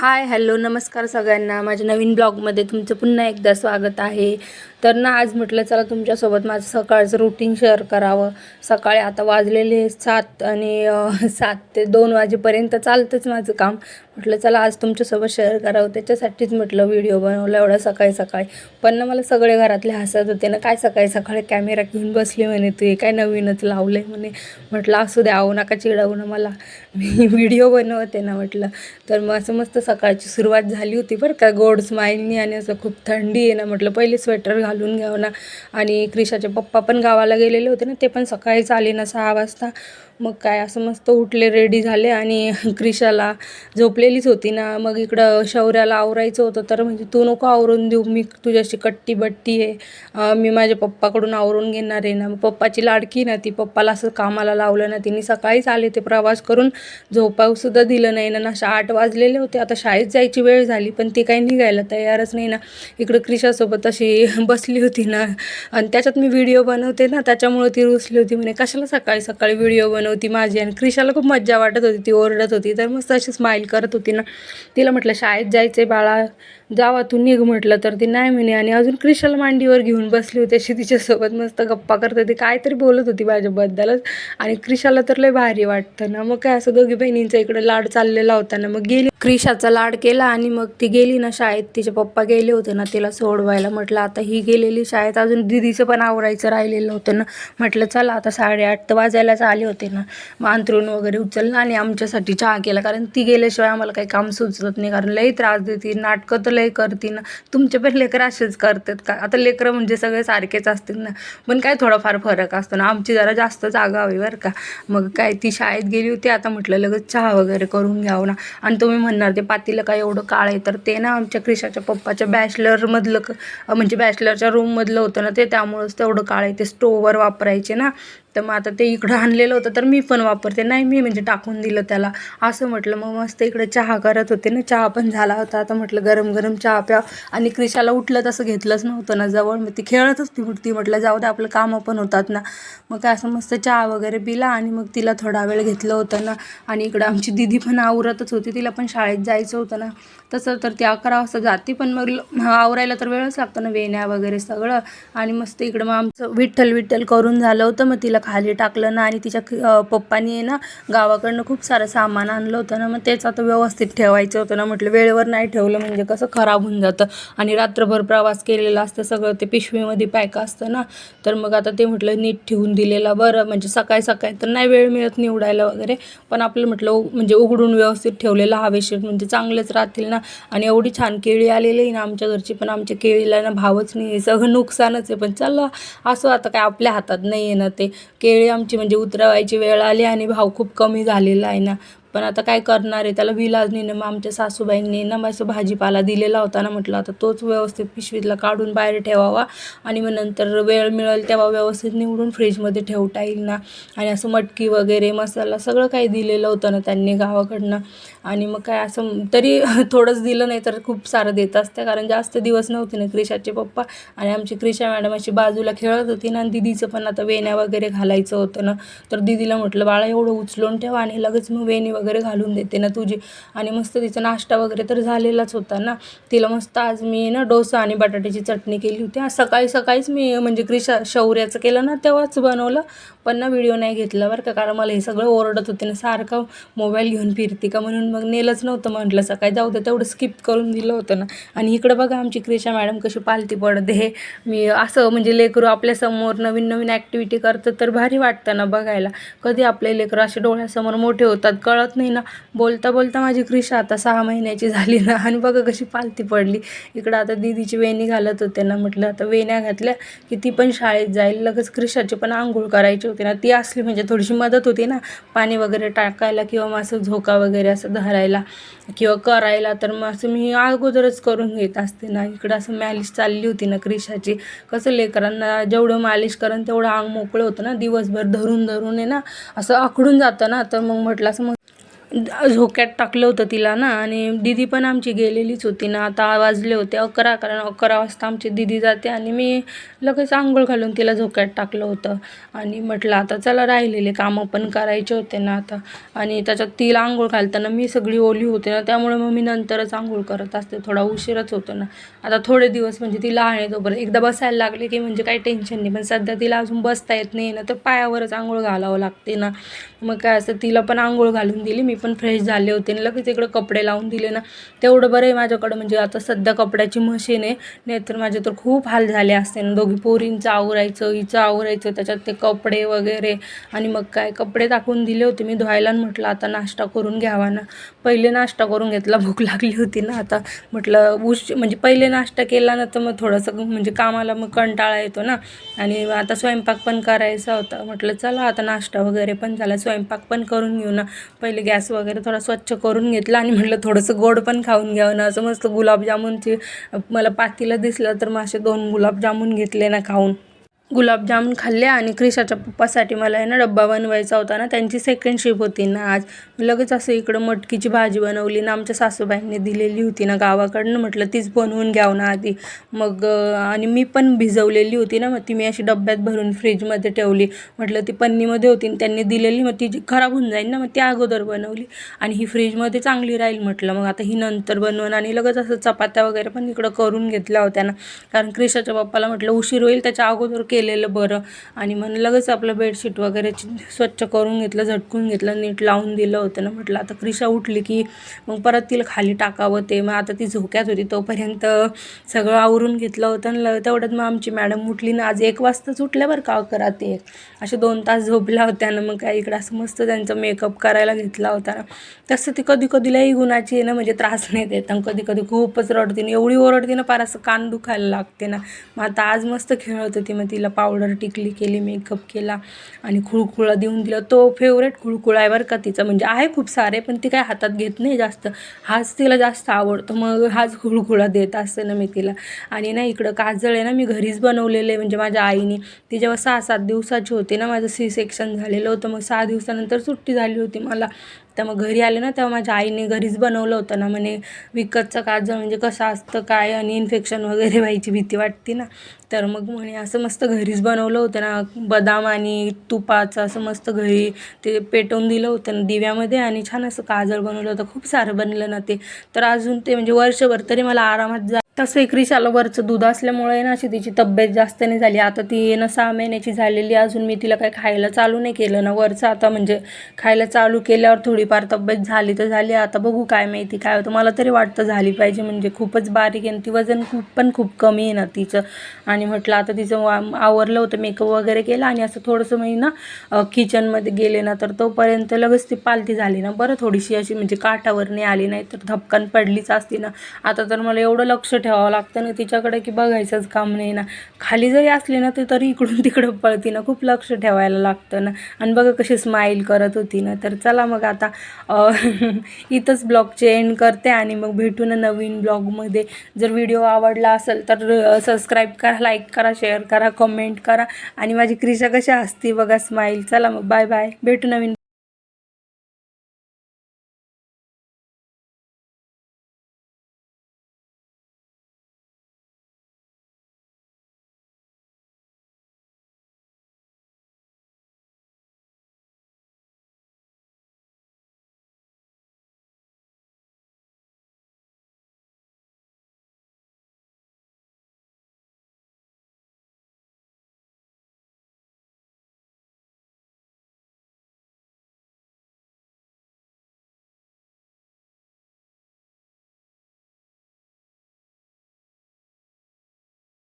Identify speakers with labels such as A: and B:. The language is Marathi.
A: हाय हॅलो नमस्कार सगळ्यांना. माझ्या नवीन ब्लॉगमध्ये तुमचं पुन्हा एकदा स्वागत आहे. तर ना आज म्हटलं चला तुमच्यासोबत माझं सकाळचं रुटीन शेअर करावं. सकाळी आता वाजलेले 7 आणि 7 ते 2 वाजेपर्यंत चालतंच माझं काम. म्हटलं चला आज तुमच्यासोबत शेअर करावं, त्याच्यासाठीच म्हटलं व्हिडिओ बनवला एवढा सकाळी सकाळी. पण ना मला सगळे घरातले हसत होते ना, काय सकाळी सकाळी कॅमेरा घेऊन बसले म्हणे, तू काय नवीनच लावलं आहे म्हणे. म्हटलं असू द्या, आहो नका चिडवू ना मला, मी व्हिडिओ बनवते ना म्हटलं. तर मग असं मस्त सकाळची सुरुवात झाली होती बरं का, गोड स्माईलनी. आणि असं खूप थंडी आहे ना, म्हटलं पहिले स्वेटर घालून घ्यावं ना. आणि क्रिशाचे पप्पा पण गावाला गेलेले होते ना, ते पण सकाळीच आले ना 6 वाजता. मग काय असं मस्त उठले, रेडी झाले. आणि क्रिशाला झोपलेलीच होती ना, मग इकडं शौर्याला आवरायचं होतं. तर म्हणजे तू नको आवरून देऊ, मी तुझ्याशी कट्टी बट्टी आहे, मी माझ्या पप्पाकडून आवरून घेणार आहे ना. पप्पाची लाडकी ना ती, पप्पाला असं कामाला लावलं ना तिने. सकाळीच आले ते प्रवास करून, झोपावसुद्धा दिलं नाही ना. 8 वाजलेले होते, आता शाळेत जायची वेळ झाली, पण ती काही निघायला तयारच नाही ना. इकडं क्रिशासोबत अशी बसली होती ना, आणि त्याच्यात मी व्हिडिओ बनवते ना, त्याच्यामुळे ती रुसली होती म्हणे, कशाला सकाळी सकाळी व्हिडिओ बनवती माझी. आणि क्रिशाला खूप मज्जा वाटत होती, ती ओरडत होती. तर मस्त अशी स्माईल करत होती ना. तिला म्हटलं शाळेत जायचं बाळा, जावा तू निघ म्हटलं, तर ती नाही म्हणे. आणि अजून क्रिशाला मांडीवर घेऊन बसली होती अशी, तिच्यासोबत मस्त गप्पा करत होती, काहीतरी बोलत होती माझ्याबद्दलच. आणि क्रिशाला तर लय भारी वाटतं ना. मग काय असं दोघी बहिणींचा इकडे लाड चाललेला होता ना. मग गेली क्रिशाचा लाड केला आणि मग ती गेली ना शाळेत. तिचे पप्पा गेले होते ना तिला सोडवायला. म्हटलं आता ही गेलेली शाळेत, अजून दीदीचं पण आवरायचं राहिलेलं होतं ना. म्हटलं चला आता 8:30 तर वाजायलाच आले होते ना. मग अंथरूण वगैरे उचललं आणि आमच्यासाठी चहा केला, कारण ती गेल्याशिवाय आम्हाला काही काम सुचत नाही. कारण लई त्रास देते, नाटकं तर लई करते ना. तुमचे पण लेकरं असेच करतात का? आता लेकरं म्हणजे सगळे सारखेच असतील ना, पण काय थोडाफार फरक असतो ना. आमची जरा जास्त जागा हवी बरं का. मग काय ती शाळेत गेली होती, आता म्हटलं लगेच चहा वगैरे करून घ्यावं ना. आणि तुम्ही म्हणणार ते पातीलं काय एवढं काळ आहे, तर ते ना आमच्या क्रिशाच्या पप्पाच्या बॅचलरमधलं म्हणजे बॅचलरच्या रूममधलं होतं ना ते, त्यामुळंच तेवढं काळ आहे. ते स्टोववर वापरायचे ना, तर मग आता ते इकडं आणलेलं होतं, तर मी पण वापरते. नाही मी म्हणजे टाकून दिलं त्याला असं म्हटलं. मग मस्त इकडे चहा करत होते ना, चहा पण झाला होता. आता म्हटलं गरम गरम चहा प्या. आणि क्रिशाला उठलं तसं घेतलंच नव्हतं ना जवळ, मग ती खेळतच ती म्हटलं जाऊ दे, आपलं कामं पण होतात ना. मग काय असं मस्त चहा वगैरे पिला आणि मग तिला थोडा वेळ घेतलं होतं ना. आणि इकडं आमची दीदी पण आवरतच होती, तिला पण शाळेत जायचं होतं ना. तसं तर ती 11 वाजता जाते, पण मग आवरायला तर वेळच लागतो ना, वेण्या वगैरे सगळं. आणि मस्त इकडं मग आमचं विठ्ठल विठ्ठल करून झालं होतं. मग तिला खाली टाकलं ना, आणि तिच्या पप्पानी आहे ना गावाकडनं खूप सारं सामान आणलं होतं ना. मग तेच आता व्यवस्थित ठेवायचं होतं ना. म्हटलं वेळेवर नाही ठेवलं म्हणजे कसं खराब होऊन जातं. आणि रात्रभर प्रवास केलेला असतं, सगळं ते पिशवीमध्ये पॅक असतं ना. तर मग आता ते म्हटलं नीट ठेवून दिलेलं बरं, म्हणजे सकाळी सकाळी तर नाही वेळ मिळत निवडायला वगैरे, पण आपलं म्हटलं म्हणजे उघडून व्यवस्थित ठेवलेलं हवेशीर म्हणजे चांगलेच राहतील ना. आणि एवढी छान केळी आलेली आहे ना आमच्या घरची, पण आमच्या केळीला ना भावच नाही आहे, सगळं नुकसानच आहे. पण चला असं, आता काय आपल्या हातात नाही आहे ना. ते केळी आमची म्हणजे उतरवायची वेळ आली आणि भाव खूप कमी झालेला आहे ना. पण आता काय करणार आहे, त्याला विलाज नाही ना. मग आमच्या सासूबाईंनी ना असं भाजीपाला दिलेला होता ना, म्हटलं आता तोच व्यवस्थित पिशवीतला काढून बाहेर ठेवावा. आणि मग नंतर वेळ मिळेल तेव्हा व्यवस्थित निवडून फ्रीजमध्ये ठेवता येईल ना. आणि असं मटकी वगैरे मसाला सगळं काही दिलेलं होतं ना त्यांनी गावाकडनं. आणि मग काय असं तरी थोडंच दिलं, नाही तर खूप सारं देत असते, कारण जास्त दिवस नव्हते ना क्रिशाचे पप्पा. आणि आमची क्रिशा मॅडम अशी बाजूला खेळत होती ना. आणि दीदीचं पण आता वेण्या वगैरे घालायचं होतं ना, तर दीदीला म्हटलं बाळा एवढं उचलून ठेवा आणि लगेच मग वेणी वगैरे घालून देते ना तुझी. आणि मस्त तिचा नाश्ता वगैरे तर झालेलाच होता ना. तिला मस्त आज मी ना डोसा आणि बटाट्याची चटणी केली होती. आज सकाळी सकाळीच मी म्हणजे शौर्याचं केलं ना तेव्हाच बनवलं, पण ना व्हिडिओ नाही घेतला बरं का, कारण मला हे सगळं ओरडत होते ना, सारखं मोबाईल घेऊन फिरते का, म्हणून मग नेलंच नव्हतं. म्हटलं सकाळी जाऊ दे, तेवढं स्किप करून दिलं होतं ना. आणि इकडं बघा आमची क्रिशा मॅडम कशी पालती पडते. मी असं म्हणजे लेकरू आपल्यासमोर नवीन नवीन ॲक्टिव्हिटी करतं तर भारी वाटतं ना बघायला. कधी आपले लेकरं असे डोळ्यासमोर मोठे होतात कळत नाही ना. बोलता बोलता माझी क्रिशा आता 6 महिन्याची झाली ना, आणि बघा कशी पालती पडली. इकडं आता दीदीची वेणी घालत होते ना, म्हटलं आता वेण्या घातल्या की ती पण शाळेत जाईल. लगेच क्रिशाची पण आंघोळ करायची होती ना, ती असली म्हणजे थोडीशी मदत होती ना, पाणी वगैरे टाकायला किंवा मग असं झोका वगैरे असं धरायला किंवा करायला. तर मग असं मी अगोदरच करून घेत असते ना. इकडं असं मालिश चालली होती ना क्रिशाची. कसं लेकरांना जेवढं मालिश करण तेवढं अंग मोकळं होतं ना, दिवसभर धरून धरून आहे ना असं आखडून जातं ना. तर मग म्हटलं असं झोक्यात टाकलं होतं तिला ना. आणि दीदी पण आमची गेलेलीच होती ना. आता वाजले होते 11, कारण 11 वाजता आमची दीदी जाते. आणि मी लगेच आंघोळ घालून तिला झोक्यात टाकलं होतं. आणि म्हटलं आता चला राहिलेले कामं पण करायचे होते ना आता. आणि त्याच्यात तिला आंघोळ घालताना मी सगळी ओली होते ना, त्यामुळे मग मी नंतरच आंघोळ करत असते. थोडा उशीरच होतो ना. आता थोडे दिवस म्हणजे ती लहान आहे तोपर्यंत, एकदा बसायला लागले की म्हणजे काही टेन्शन नाही. पण सध्या तिला अजून बसता येत नाही ना, तर पायावरच आंघोळ घालावं लागते ना. मग काय असं तिला पण आंघोळ घालून दिली. मी पण फ्रेश झाले होते आणि लगेच इकडं कपडे लावून दिले ना. तेवढं बरं आहे माझ्याकडं, म्हणजे आता सध्या कपड्याची मशीन आहे. नाहीतर माझे तर खूप हाल झाले असते ना. दोघी पोरींचं आवरायचं, हिचं आवरायचं, त्याच्यात ते कपडे वगैरे. आणि मग काय कपडे टाकून दिले होते मी धुवायला आणि म्हटलं आता नाश्ता करून घ्यावा ना. पहिले नाश्ता करून घेतला, भूक लागली होती ना. आता म्हटलं म्हणजे पहिले नाश्ता केला ना तर मग थोडंसं म्हणजे कामाला मग कंटाळा येतो ना. आणि आता स्वयंपाक पण करायचा होता. म्हटलं चला आता नाश्ता वगैरे पण झाला, स्वयंपाक पण करून घेऊ ना. पहिले गॅस वगैरे थोडा स्वच्छ करून घेतला आणि म्हटलं थोडंसं गोड पण खाऊन घ्यावं ना. असं मस्त गुलाबजामुनची मला पातीलं दिसलं तर मग असे 2 गुलाबजामुन घेतले ना खाऊन. गुलाबजामुन खाल्ले. आणि क्रिशाच्या पप्पासाठी मला आहे ना डब्बा बनवायचा होता ना, त्यांची सेकंड शिफ्ट होती ना आज. लगेच असं इकडं मटकीची भाजी बनवली ना, आमच्या सासूबाईंनी दिलेली होती ना गावाकडनं. म्हटलं तीच बनवून घ्यावं ना आधी. मग आणि मी पण भिजवलेली होती ना, मग ती मी अशी डब्यात भरून फ्रीजमध्ये ठेवली. म्हटलं ती पन्नीमध्ये होती आणि त्यांनी दिलेली, मग ती जी खराब होऊन जाईल ना, मग ती अगोदर बनवली. आणि ही फ्रीजमध्ये चांगली राहील म्हटलं, मग आता ही नंतर बनवून. आणि लगेच असं चपात्या वगैरे पण इकडं करून घेतल्या होत्या ना, कारण क्रिशाच्या पप्पाला म्हटलं उशीर होईल, त्याच्या अगोदर केलेलं बरं. आणि मग लगेच आपलं बेडशीट वगैरे स्वच्छ करून घेतलं, झटकून घेतलं, नीट लावून दिलं होतं ना. म्हटलं आता क्रिशा उठली की मग परत तिला खाली टाकावं ते. मग आता ती झोक्यात होती तोपर्यंत सगळं आवरून घेतलं होतं. आणि तेवढ्यात मग आमची मॅडम उठली ना. आज 1 वाजताच उठल्या बरं का, 11 ते 1 असे 2 तास झोपल्या होत्या ना. मग काय इकडं असं मस्त त्यांचा मेकअप करायला घेतला होता ना. तसं ती कधी कधी लई गुणाची आहे ना, म्हणजे त्रास नाही देत. आणि कधी कधी खूपच रडते ना, एवढी ओरडते ना पार असं कान दुखायला लागते ना. मग आता आज मस्त खेळत होती, मग तिला पावडर टिकली केली, मेकअप केला आणि खुळखुळा देऊन दिला. तो फेवरेट खुळखुळा आहे बरं का तिचा, म्हणजे आहे खूप सारे पण ती काय हातात घेत नाही जास्त. हाच तिला जास्त आवडतो, मग हाच खुळखुळा देत असते ना मी तिला. आणि ना इकडं काजळ आहे ना, मी घरीच बनवलेलं आहे, म्हणजे माझ्या आईने. ती जेव्हा 6-7 दिवसाची होती ना, माझं C-सेक्शन झालेलं होतं. मग 6 दिवसानंतर सुट्टी झाली होती मला. तर मग घरी आले ना, तेव्हा माझ्या आईने घरीच बनवलं होतं ना. म्हणे विकतचं काजळ म्हणजे कसं असतं काय, आणि इन्फेक्शन वगैरे व्हायची भीती वाटते ना. तर मग म्हणे असं मस्त घरीच बनवलं होतं ना, बदाम आणि तुपाचं असं मस्त घरी ते पेटवून दिलं होतं ना दिव्यामध्ये. आणि छान असं काजळ बनवलं होतं, खूप सारं बनलं ना ते. तर अजून ते म्हणजे वर्षभर तरी मला आरामात तसं क्रिशाला वरचं दूध असल्यामुळे ना अशी तिची तब्येत जास्त नाही झाली. आता ती ना 6 महिन्याची झालेली, अजून मी तिला काही खायला चालू नाही केलं ना वरचं. आता म्हणजे खायला चालू केल्यावर थोडीफार तब्येत झाली तर झाली, आता बघू काय माहिती काय होतं. मला तरी वाटतं झाली पाहिजे, म्हणजे खूपच बारीक आहे. ती वजन खूप कमी आहे ना तिचं. आणि म्हटलं आता तिचं आवरलं होतं, मेकअप वगैरे केला आणि असं थोडंसं मी ना किचनमध्ये गेले ना, तर तोपर्यंत लगेच ती पालती झाली ना बरं, थोडीशी अशी म्हणजे काठावर नाही आली, नाही तर धपकन पडलीच असती ना. आता तर मला एवढं लक्ष ठेवावं लागतं ना तिच्याकडे की बघायचंच काम नाही ना. खाली जरी असली ना ते तरी इकडून तिकडं पळती ना, खूप लक्ष ठेवायला लागतं ना. आणि बघा कशी स्माईल करत होती ना. तर चला मग आता इथंच ब्लॉगचे एंड करते आणि मग भेटू ना नवीन ब्लॉगमध्ये. जर व्हिडिओ आवडला असेल तर सबस्क्राईब करा, लाईक करा, शेअर करा, कमेंट करा. आणि माझी क्रिशा कशी हसती बघा, स्माईल. चला मग बाय बाय, भेटू नवीन